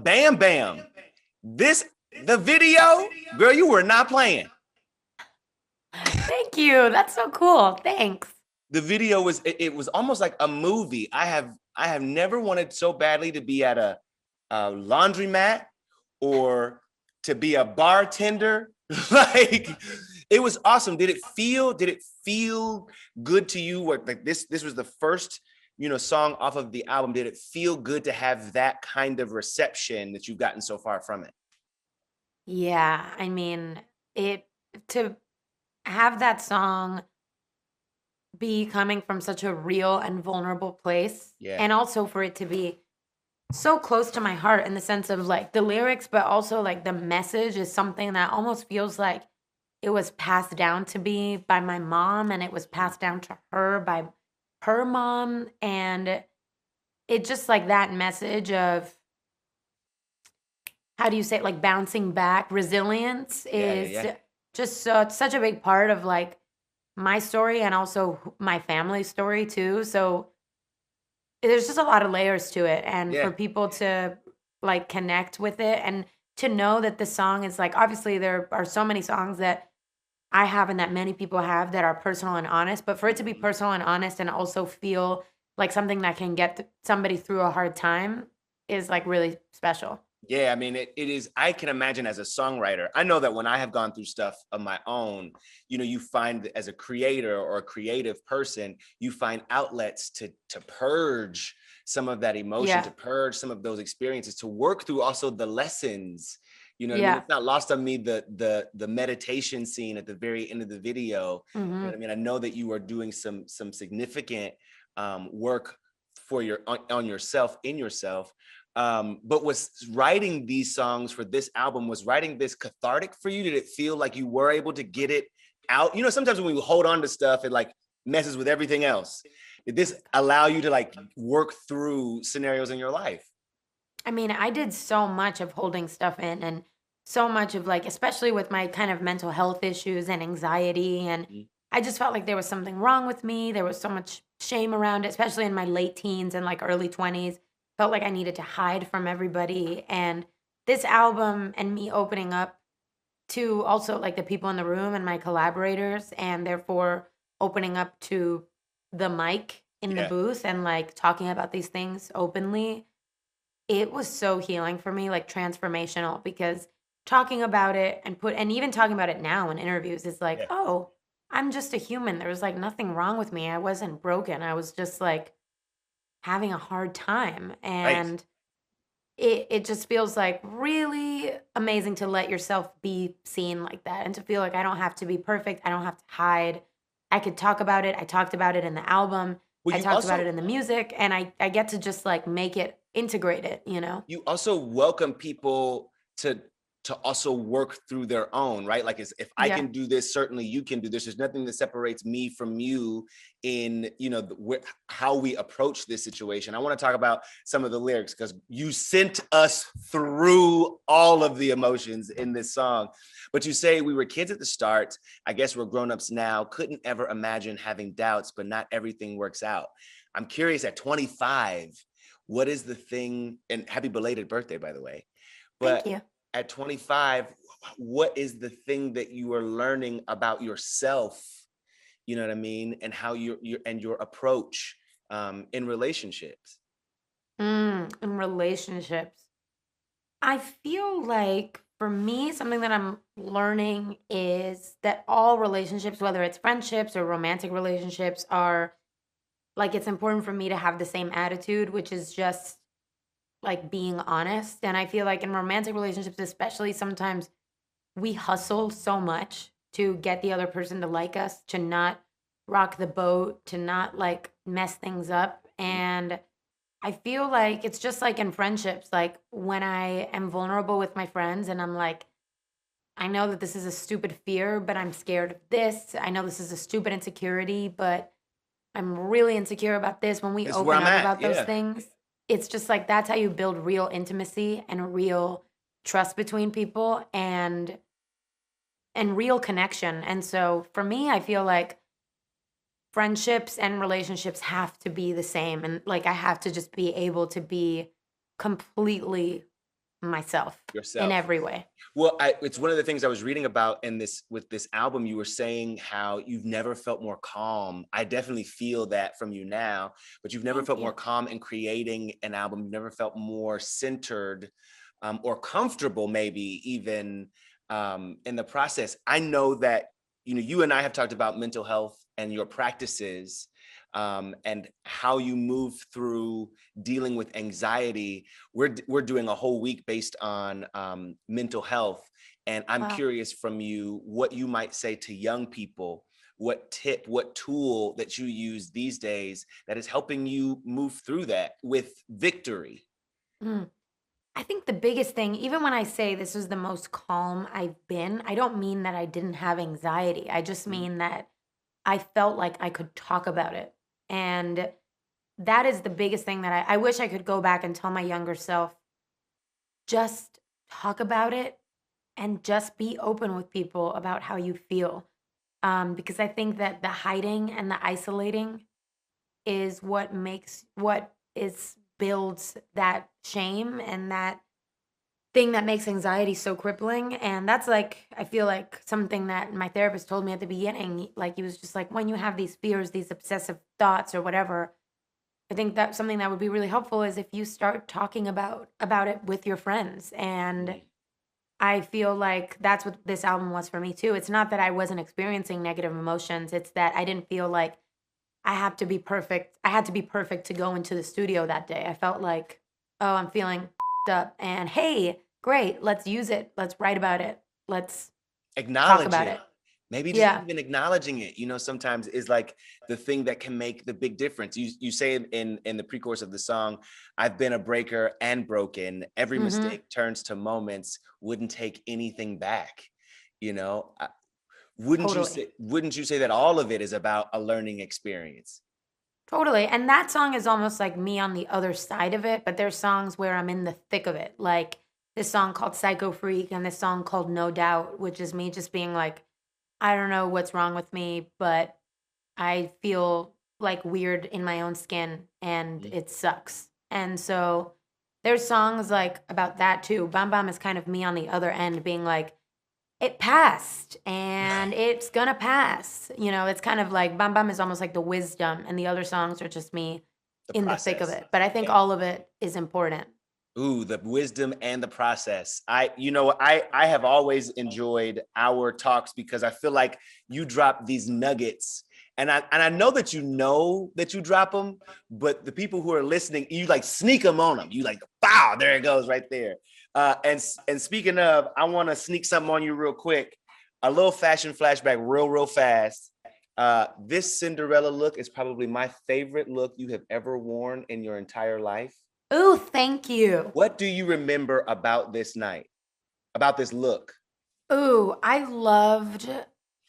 Bam Bam. The video, girl, you were not playing. Thank you. That's so cool. Thanks. The video it was almost like a movie. I have never wanted so badly to be at a laundromat or to be a bartender. Like it was awesome. Did it feel good to you? What like this was the first song off of the album. Did it feel good to have that kind of reception that you've gotten so far from it? Yeah, I mean, it to have that song be coming from such a real and vulnerable place, Yeah. and also for it to be so close to my heart in the sense of like the lyrics, but also like the message is something that almost feels like it was passed down to me by my mom and it was passed down to her by her mom. And it just like that message of how do you say it, like bouncing back, resilience Yeah, yeah, is yeah. just so it's such a big part of like my story and also my family's story too. So there's just a lot of layers to it, and Yeah. for people to like connect with it and to know that the song is like obviously there are so many songs that I have and that many people have that are personal and honest, but for it to be Mhm. personal and honest and also feel like something that can get somebody through a hard time is like really special. Yeah, I mean, it is. I can imagine as a songwriter, I know that when I have gone through stuff of my own, you find as a creator or a creative person, you find outlets to purge some of that emotion, Yeah. to purge some of those experiences, to work through also the lessons. You know what I mean? Yeah. It's not lost on me the meditation scene at the very end of the video. You know what Mhm. I mean? I know that you are doing some significant work for on yourself in yourself, but was writing these songs for this album, was writing this cathartic for you? Did it feel like you were able to get it out? Sometimes when we hold on to stuff, it like messes with everything else. Did this allow you to like work through scenarios in your life? I mean, I did so much of holding stuff in and so much of like, especially with my kind of mental health issues and anxiety. And Mhm. I just felt like there was something wrong with me. There was so much shame around it, especially in my late teens and like early 20s. Felt like I needed to hide from everybody. And this album and me opening up to also like the people in the room and my collaborators, and therefore opening up to the mic in the Yeah. booth and like talking about these things openly, it was so healing for me, like transformational, because talking about it and even talking about it now in interviews is like, Yeah. "Oh, I'm just a human. There was like nothing wrong with me. I wasn't broken. I was just like having a hard time." Right. And it just feels like really amazing to let yourself be seen like that and to feel like I don't have to be perfect. I don't have to hide. I could talk about it. I talked about it in the album. Well, I you talked about also it in the music, and I get to just like make it integrate it, you know? you also welcome people to also work through their own, right? Like, if I Yeah. can do this, certainly you can do this. There's nothing that separates me from you in how we approach this situation. I want to talk about some of the lyrics because you sent us through all of the emotions in this song. But you say we were kids at the start, I guess we're grown-ups now, couldn't ever imagine having doubts, but not everything works out. I'm curious, at 25, what is the thing, and happy belated birthday, by the way, Thank but you. at 25, what is the thing that you are learning about yourself, you know what I mean, and how your approach in relationships? In relationships, I feel like for me, something that I'm learning is that all relationships, whether it's friendships or romantic relationships, are like it's important for me to have the same attitude, which is just like being honest. And I feel like in romantic relationships, especially, sometimes we hustle so much to get the other person to like us, to not rock the boat, to not like mess things up. And I feel like it's just like in friendships, like when I am vulnerable with my friends and I'm like, I know that this is a stupid fear, but I'm scared of this. I know this is a stupid insecurity, but I'm really insecure about this. When we It's where open I'm up at. about those Yeah. things, it's just like that's how you build real intimacy and real trust between people and real connection. And so for me, I feel like friendships and relationships have to be the same, and like I have to just be able to be completely myself in yourself. every way. Well, it's one of the things I was reading about in this with this album. You were saying how you've never felt more calm. I definitely feel that from you now, but you've never Thank felt more you. calm in creating an album. You've never felt more centered or comfortable, maybe even in the process. I know that you and I have talked about mental health and your practices. And how you move through dealing with anxiety. We're doing a whole week based on mental health, and I'm Wow. curious from you what you might say to young people, what tip, what tool that you use these days that is helping you move through that with victory. Mm. I think the biggest thing, even when I say this is the most calm I've been, I don't mean that I didn't have anxiety. I just Mhm. mean that I felt like I could talk about it. And that is the biggest thing that I wish I could go back and tell my younger self, just talk about it and just be open with people about how you feel. Because I think that the hiding and the isolating is what is builds that shame and that thing that makes anxiety so crippling. And that's like, I feel like something that my therapist told me at the beginning. Like, he was just like, when you have these fears, these obsessive thoughts or whatever, I think that something that would be really helpful is if you start talking about it with your friends. And I feel like that's what this album was for me too. It's not that I wasn't experiencing negative emotions. It's that I didn't feel like I have to be perfect. I had to be perfect to go into the studio that day. I felt like, oh, I'm feeling up and hey, great, let's use it. Let's write about it. Let's talk Acknowledge about it. it. Maybe just Yeah. even acknowledging it, sometimes is like the thing that can make the big difference. You say in the pre-chorus of the song, I've been a breaker and broken. Every Mhm. mistake turns to moments, wouldn't take anything back. You know, Totally. wouldn't you say that all of it is about a learning experience? Totally. And that song is almost like me on the other side of it, but there's songs where I'm in the thick of it. Like this song called Psycho Freak and this song called No Doubt, which is me just being like, I don't know what's wrong with me, but I feel like weird in my own skin and Mhm. it sucks. And so there's songs like about that too. Bam Bam is kind of me on the other end being like, it passed and it's gonna pass. It's kind of like Bam Bam is almost like the wisdom, and the other songs are just me The in the thick of process. it. But I think Yeah. all of it is important. Ooh, the wisdom and the process. I have always enjoyed our talks because I feel like you drop these nuggets, and I know that you drop them, but the people who are listening, you like sneak them on them. You like, wow, there it goes right there. And speaking of, I want to sneak something on you real quick. A little fashion flashback, real fast. This Cinderella look is probably my favorite look you have ever worn in your entire life. Ooh, thank you. What do you remember about this night, about this look? Ooh, I loved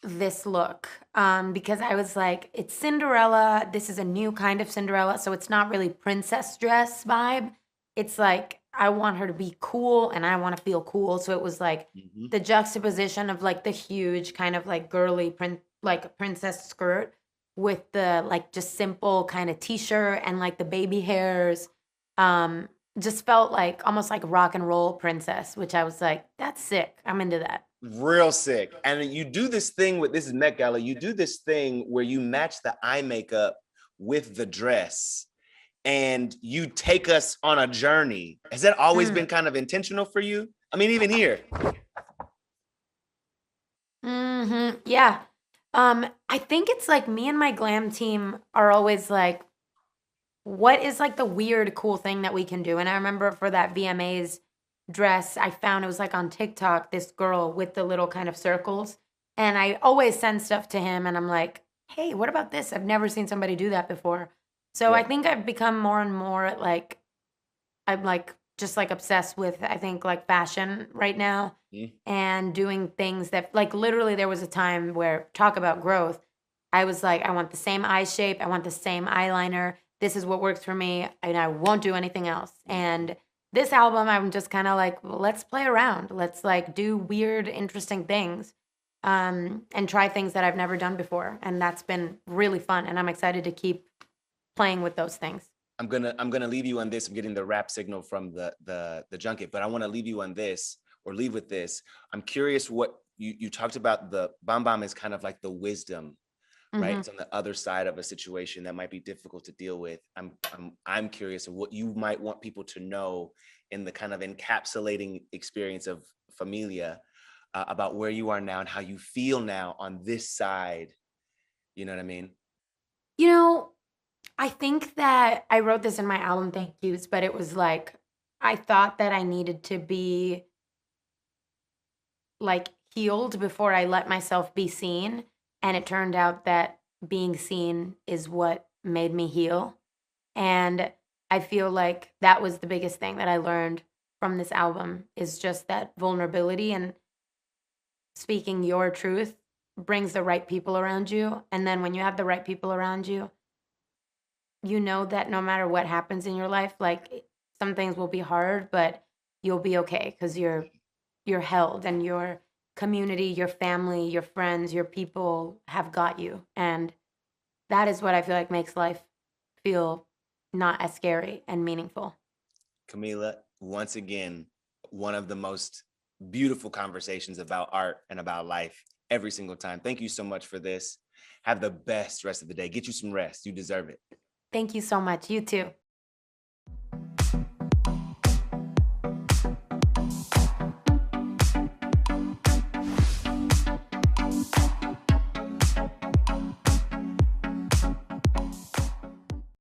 this look, because I was like, it's Cinderella. This is a new kind of Cinderella, so it's not really princess dress vibe. It's like I want her to be cool and I want to feel cool. So it was like Mhm. the juxtaposition of like the huge kind of like girly like princess skirt with the like just simple kind of t-shirt and like the baby hairs. Um, just felt like almost like rock and roll princess, which I was like, that's sick. I'm into that. Real sick. And you do this thing with this is Met Gala. You do this thing where you match the eye makeup with the dress and you take us on a journey. Has that always Mm. been kind of intentional for you? I mean, even here. Mhm. Yeah. I think it's like me and my glam team are always like, what is like the weird cool thing that we can do? And I remember for that VMAs dress, I found it was like on TikTok, this girl with the little kind of circles. And I always send stuff to him and I'm like, hey, what about this? I've never seen somebody do that before. So I Yeah. think I've become more and more like I'm like just like obsessed with I think like fashion right now Mhm. and doing things that like literally there was a time where talk about growth. I was like, I want the same eye shape, I want the same eyeliner. This is what works for me, and I won't do anything else. And this album, I'm just kind of like, well, let's play around. Let's like do weird, interesting things, and try things that I've never done before. And that's been really fun. And I'm excited to keep playing with those things. I'm gonna leave you on this. I'm getting the rap signal from the junket, but I want to leave you on this, or leave with this. I'm curious what you talked about. The Bam is kind of like the wisdom, right? Mhm. It's on the other side of a situation that might be difficult to deal with. I'm curious of what you might want people to know in the kind of encapsulating experience of Familia, about where you are now and how you feel now on this side. You know what I mean? You know, I think that I wrote this in my album Thank Yous, but it was like I thought that I needed to be like healed before I let myself be seen, and it turned out that being seen is what made me heal. And I feel like that was the biggest thing that I learned from this album is just that vulnerability and speaking your truth brings the right people around you. And then when you have the right people around you, you know that no matter what happens in your life, like some things will be hard, but you'll be okay because you're held and your community, your family, your friends, your people have got you. And that is what I feel like makes life feel not as scary and meaningful. Camila, once again, one of the most beautiful conversations about art and about life every single time. Thank you so much for this. Have the best rest of the day. Get you some rest. You deserve it. Thank you so much. You too.